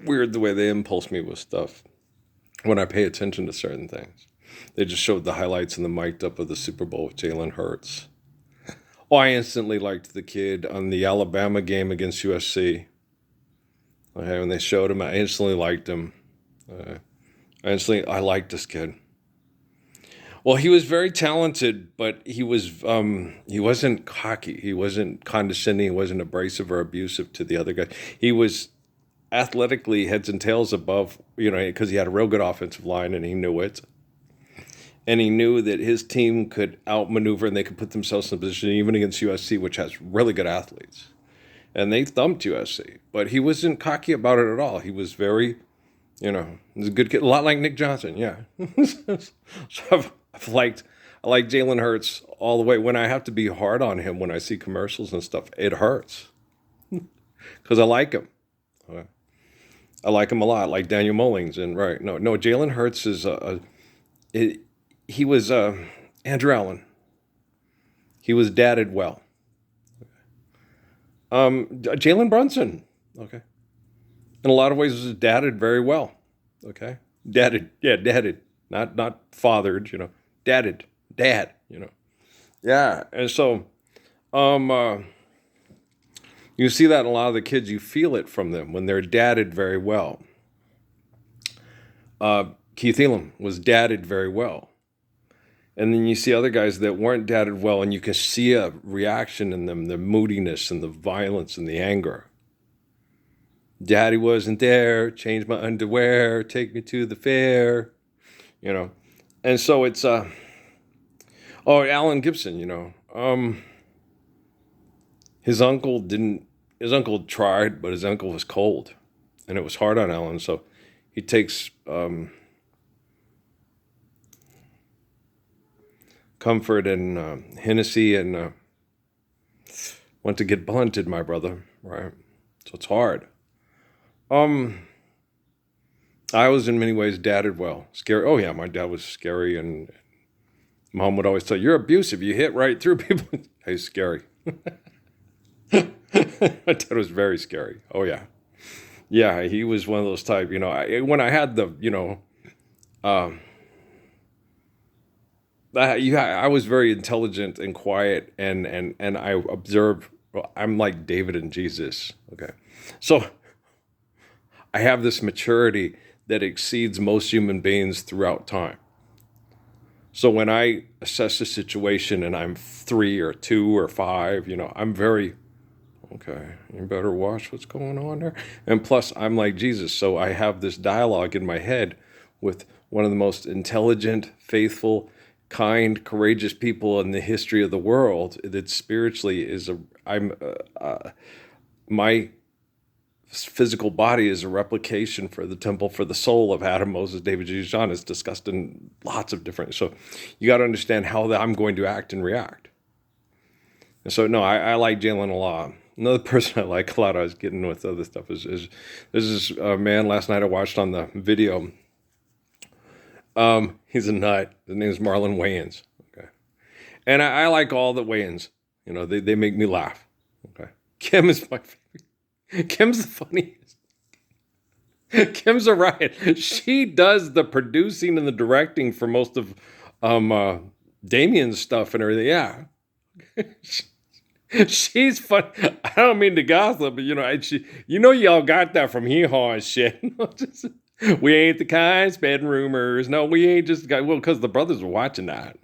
weird the way they impulse me with stuff when I pay attention to certain things. They just showed the highlights and the mic'd up of the Super Bowl with Jalen Hurts. Oh, I instantly liked the kid on the Alabama game against USC. Okay, when they showed him, I instantly liked him. I liked this kid. Well, he was very talented, but he wasn't cocky. He wasn't condescending. He wasn't abrasive or abusive to the other guy. He was athletically heads and tails above, because he had a real good offensive line and he knew it. And he knew that his team could outmaneuver and they could put themselves in a position even against USC, which has really good athletes. And they thumped USC, but he wasn't cocky about it at all. He was very, he's a good kid, a lot like Nick Johnson, yeah. So I like Jalen Hurts all the way. When I have to be hard on him when I see commercials and stuff, it hurts because I like him. I like him a lot, like Daniel Mullings. And right, no, Jalen Hurts is he was Andrew Allen. He was dadded well. Jalen Brunson, okay, in a lot of ways was dadded very well. Okay, dadded, not fathered. Dadded, dad. Yeah, and so you see that in a lot of the kids. You feel it from them when they're dadded very well. Keith Elam was dadded very well. And then you see other guys that weren't dadded well, and you can see a reaction in them, the moodiness and the violence and the anger. Daddy wasn't there, change my underwear, take me to the fair, And so it's, Alan Gibson, his uncle tried, but his uncle was cold. And it was hard on Alan, so he takes comfort in Hennessy and want to get blunted, my brother, right? So it's hard. I was in many ways dadded well. Scary. Oh yeah, my dad was scary, and Mom would always tell, you're abusive. You hit right through people. He's scary. My dad was very scary. Oh yeah. Yeah, he was one of those type, when I had the, I was very intelligent and quiet, and I observed. Well, I'm like David and Jesus. Okay, so I have this maturity that exceeds most human beings throughout time. So when I assess a situation and I'm 3 or 2 or 5, I'm very okay. You better watch what's going on there. And plus, I'm like Jesus, so I have this dialogue in my head with one of the most intelligent, faithful, kind, courageous people in the history of the world. That spiritually my physical body is a replication for the temple for the soul of Adam, Moses, David, Jesus, John. It's discussed in lots of different. So you got to understand how I'm going to act and react. And so no, I like Jalen a lot. Another person I like a lot, I was getting with other stuff, is there's this man last night I watched on the video. He's a nut. His name is Marlon Wayans. Okay. And I like all the Wayans. They make me laugh. Okay. Kim is my favorite. Kim's the funniest. Kim's a riot. She does the producing and the directing for most of Damien's stuff and everything. Yeah. She's fun. I don't mean to gossip, but y'all got that from Hee Haw and shit. We ain't the kind spreading rumors. No, we ain't just got, well, because the brothers were watching that.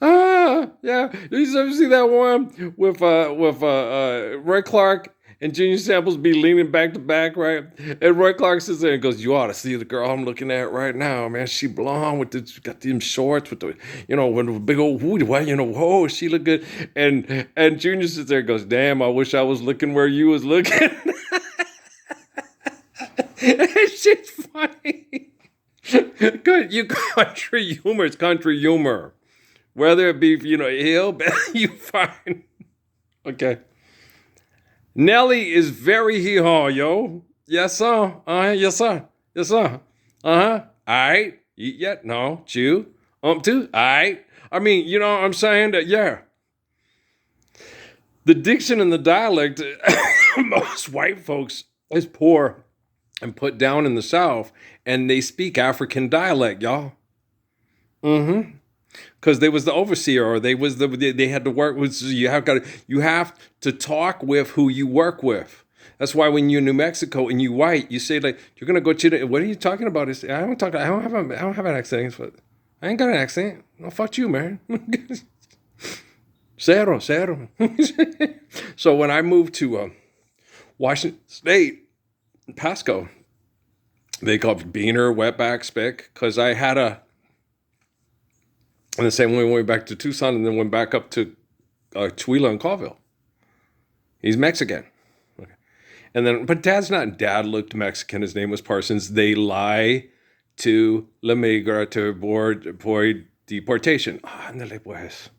Yeah. Did you ever see that one with Roy Clark and Junior Samples be leaning back to back, right? And Roy Clark sits there and goes, you ought to see the girl I'm looking at right now, man. She blonde with got them shorts with the, with the big old hoodie, whoa, she look good. And Junior sits there and goes, damn, I wish I was looking where you was looking. It's just funny. Good, country humor. It's country humor. Whether it be, ill, you fine. Okay. Nelly is very hee-haw, yo. Yes, sir. Yes, sir. Yes, sir. All right. Eat yet? No. Chew. Two. All right. I mean, you know what I'm saying? Yeah. The diction and the dialect, most white folks is poor. and put down in the South, and they speak African dialect, y'all. Mm-hmm. Because they was the overseer, or they had to work with. You have to talk with who you work with. That's why when you're in New Mexico and you white, you say like you're gonna go to the. What are you talking about? I don't talk. I don't have an accent. I ain't got an accent. No, fuck you, man. Cero, cero. So when I moved to Washington State, Pasco, they called Beaner, Wetback, Spick, because I had a. And the same way we went back to Tucson and then went back up to Chihuahua and Colville. He's Mexican. Okay. And then, but Dad looked Mexican. His name was Parsons. They lie to la migra to por deportation. Ándale pues.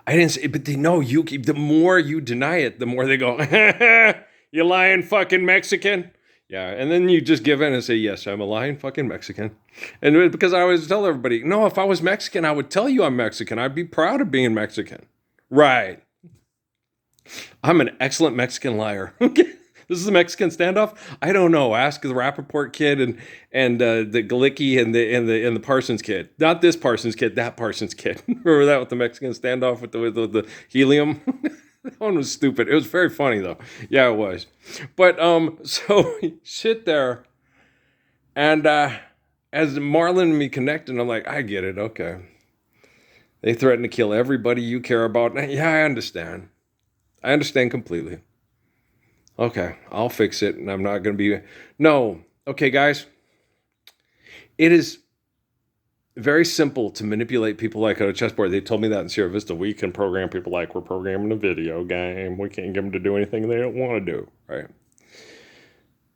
I didn't say, but they know you. The more you deny it, the more they go, you lying fucking Mexican. Yeah, and then you just give in and say, yes, I'm a lying fucking Mexican. And because I always tell everybody, no, if I was Mexican, I would tell you I'm Mexican. I'd be proud of being Mexican. Right. I'm an excellent Mexican liar. This is a Mexican standoff? I don't know. Ask the Rappaport kid and the Galicki and the Parsons kid. Not this Parsons kid, that Parsons kid. Remember that with the Mexican standoff with the helium? That one was stupid. It was very funny though. Yeah, it was. But so we sit there, and as Marlon and me connected, I'm like, I get it. Okay. They threaten to kill everybody you care about. Yeah, I understand. I understand completely. Okay, I'll fix it, and I'm not going to be. No. Okay, guys. It is very simple to manipulate people like on a chessboard. They told me that in Sierra Vista. We can program people like we're programming a video game. We can't get them to do anything they don't want to do, right?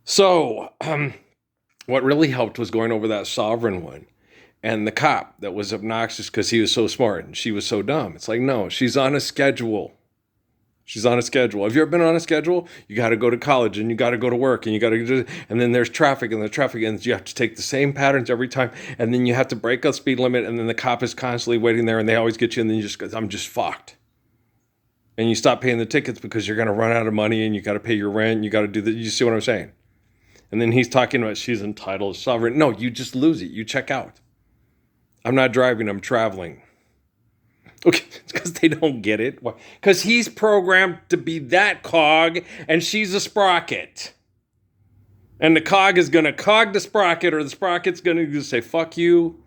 So, what really helped was going over that sovereign one. And the cop that was obnoxious because he was so smart and she was so dumb. It's like, no, she's on a schedule. She's on a schedule. Have you ever been on a schedule? You got to go to college and you got to go to work and you got to, and then there's traffic and the traffic ends. You have to take the same patterns every time, and then you have to break a speed limit, and then the cop is constantly waiting there, and they always get you, and then you just go, I'm just fucked. And you stop paying the tickets because you're going to run out of money, and you got to pay your rent. You got to do that. You see what I'm saying? And then he's talking about she's entitled, sovereign. No, you just lose it. You check out. I'm not driving. I'm traveling. Okay, it's because they don't get it. Why? Because he's programmed to be that cog, and she's a sprocket. And the cog is going to cog the sprocket, or the sprocket's going to say, fuck you.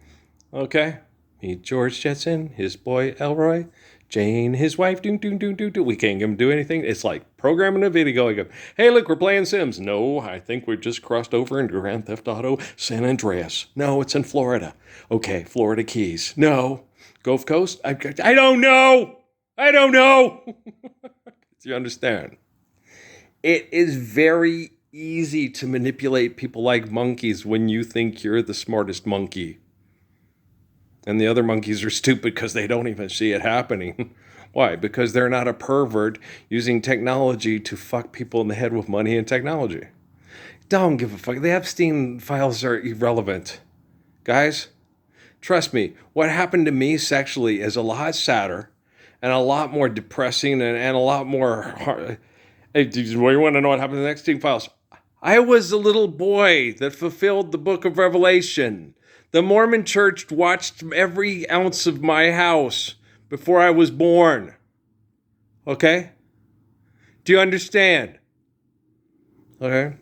Okay? Meet George Jetson, his boy Elroy, Jane, his wife, do. We can't get him to do anything. It's like programming a video. I go, hey, look, we're playing Sims. No, I think we've just crossed over into Grand Theft Auto San Andreas. No, it's in Florida. Okay, Florida Keys. No. Gulf Coast? I don't know. I don't know. Do you understand? It is very easy to manipulate people like monkeys when you think you're the smartest monkey. And the other monkeys are stupid because they don't even see it happening. Why? Because they're not a pervert using technology to fuck people in the head with money and technology. Don't give a fuck. The Epstein files are irrelevant. Guys, trust me, what happened to me sexually is a lot sadder and a lot more depressing and a lot more hard. Hey, do you want to know what happened to the Epstein files? I was a little boy that fulfilled the book of Revelation. The Mormon church watched every ounce of my house before I was born. Okay? Do you understand? Okay?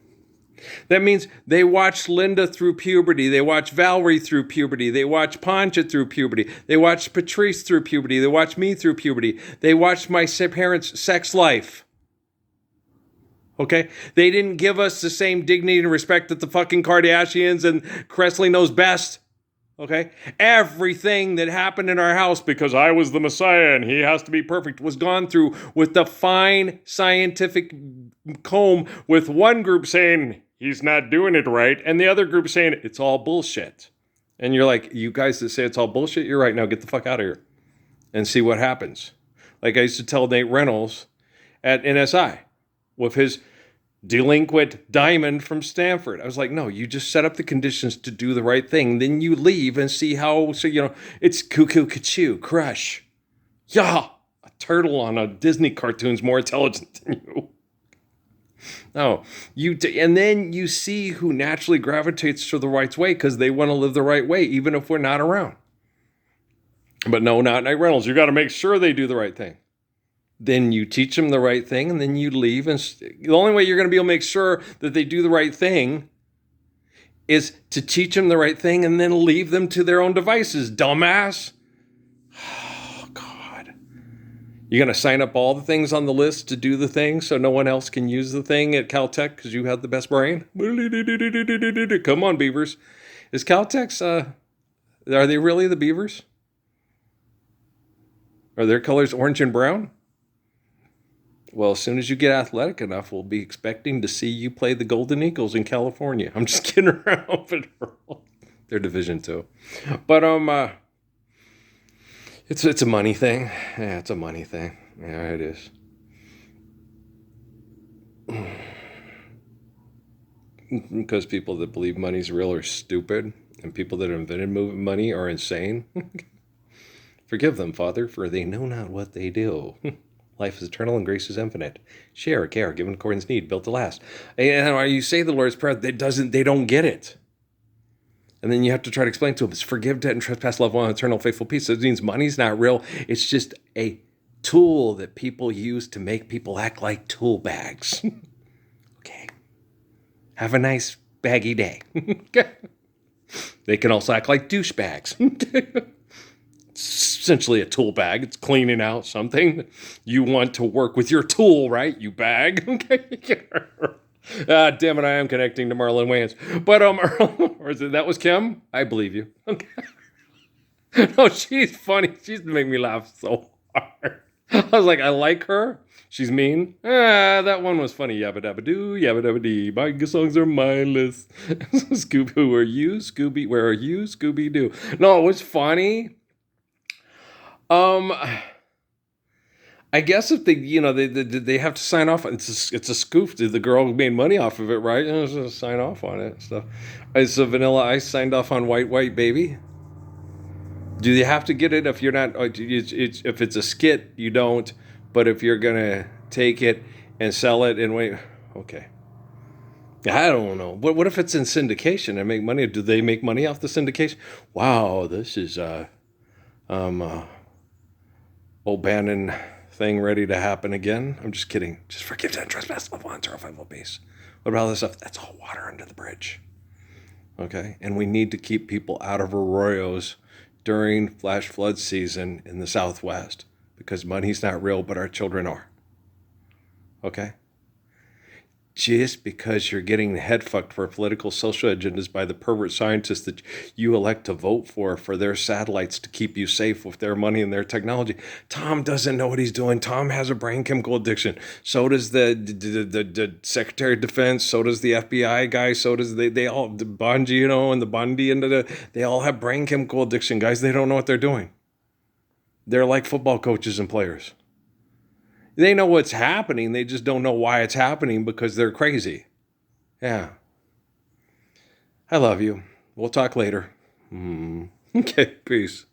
That means they watched Linda through puberty. They watched Valerie through puberty. They watched Poncha through puberty. They watched Patrice through puberty. They watched me through puberty. They watched my parents' sex life. Okay? They didn't give us the same dignity and respect that the fucking Kardashians and Cressley knows best. Okay? Everything that happened in our house because I was the Messiah and he has to be perfect was gone through with the fine scientific comb, with one group saying he's not doing it right and the other group saying it's all bullshit. And you're like, you guys that say it's all bullshit, you're right. Now get the fuck out of here and see what happens. Like I used to tell Nate Reynolds at NSI with his delinquent diamond from Stanford. I was like, no, you just set up the conditions to do the right thing. Then you leave and see how, so, it's cuckoo, ka-choo, crush. Yeah, a turtle on a Disney cartoon's more intelligent than you. No, and then you see who naturally gravitates to the right way because they want to live the right way, even if we're not around. But no, not Night Rentals. You got to make sure they do the right thing. Then you teach them the right thing, and then you leave. And the only way you're going to be able to make sure that they do the right thing is to teach them the right thing and then leave them to their own devices, dumbass. Oh, God. You're going to sign up all the things on the list to do the thing so no one else can use the thing at Caltech because you have the best brain? Come on, Beavers. Is Caltech's, are they really the Beavers? Are their colors orange and brown? Well, as soon as you get athletic enough, we'll be expecting to see you play the Golden Eagles in California. I'm just kidding around, but they're Division II. But it's a money thing. Yeah, it's a money thing. Yeah, it is. Because people that believe money's real are stupid, and people that invented money are insane. Forgive them, Father, for they know not what they do. Life is eternal and grace is infinite. Share, care, given according to need, built to last. And when you say the Lord's Prayer, they don't get it. And then you have to try to explain to them, it's forgive debt and trespass, love one, eternal, faithful peace. So it means money's not real. It's just a tool that people use to make people act like tool bags. Okay. Have a nice baggy day. They can also act like douchebags. Essentially a tool bag. It's cleaning out something. You want to work with your tool, right? You bag. Okay. Damn it, I am connecting to Marlon Wayans. But or is it, that was Kim? I believe you. Okay. No, she's funny. She's making me laugh so hard. I was like, I like her. She's mean. That one was funny. Yabba dabba doo, yabba dabba dee. My songs are mindless. Scooby, who are you? Scooby, where are you? Scooby Doo. No, it was funny. I guess if they have to sign off. It's a scoop. The girl made money off of it, right? And just sign off on it and stuff. Is Vanilla Ice signed off on White Baby? Do you have to get it if you're not? If it's a skit, you don't. But if you're gonna take it and sell it and wait, okay. I don't know. What if it's in syndication and make money? Do they make money off the syndication? Wow, this is O'Bannon thing ready to happen again. I'm just kidding. Just forgive that trespass, love one, zero, five, peace. What about all this stuff? That's all water under the bridge. Okay? And we need to keep people out of arroyos during flash flood season in the Southwest because money's not real, but our children are. Okay? Just because you're getting head fucked for political social agendas by the pervert scientists that you elect to vote for their satellites to keep you safe with their money and their technology. Tom doesn't know what he's doing. Tom has a brain chemical addiction. So does the Secretary of Defense. So does the FBI guy. So does they all, the Bongino and the Bundy, and they all have brain chemical addiction, guys. They don't know what they're doing. They're like football coaches and players. They know what's happening. They just don't know why it's happening because they're crazy. Yeah. I love you. We'll talk later. Okay, peace.